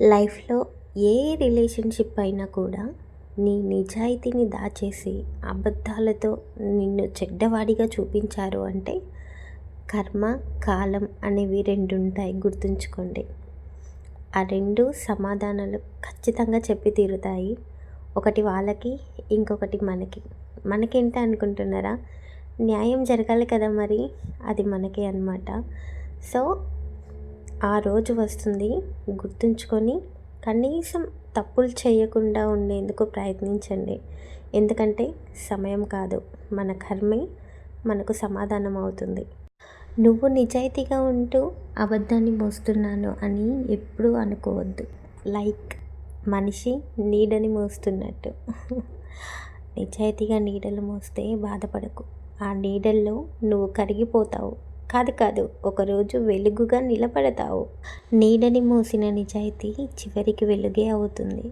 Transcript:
లైఫ్లో ఏ రిలేషన్షిప్ అయినా కూడా నీ నిజాయితీని దాచేసి అబద్ధాలతో నిన్ను చెడ్డవాడిగా చూపించారు అంటే కర్మ, కాలం అనేవి రెండు ఉంటాయి, గుర్తుంచుకోండి. ఆ రెండు సమాధానాలు ఖచ్చితంగా చెప్పి తీరుతాయి. ఒకటి వాళ్ళకి, ఇంకొకటి మనకి. మనకేంటి అనుకుంటున్నారా? న్యాయం జరగాలి కదా, మరి అది మనకే అన్నమాట. సో ఆ రోజు వస్తుంది, గుర్తుంచుకొని కనీసం తప్పులు చేయకుండా ఉండేందుకు ప్రయత్నించండి. ఎందుకంటే సమయం కాదు, మన కర్మే మనకు సమాధానం అవుతుంది. నువ్వు నిజాయితీగా ఉంటూ అబద్ధాన్ని మోస్తున్నాను అని ఎప్పుడూ అనుకోవద్దు. లైక్ మనిషి నీడని మోస్తున్నట్టు. నిజాయితీగా నీడలు మోస్తే బాధపడకు, ఆ నీడల్లో నువ్వు కరిగిపోతావు. కాదు, ఒకరోజు వెలుగుగా నిలబడతావు. నీడని మోసిన నిజాయితీ చివరికి వెలుగే అవుతుంది.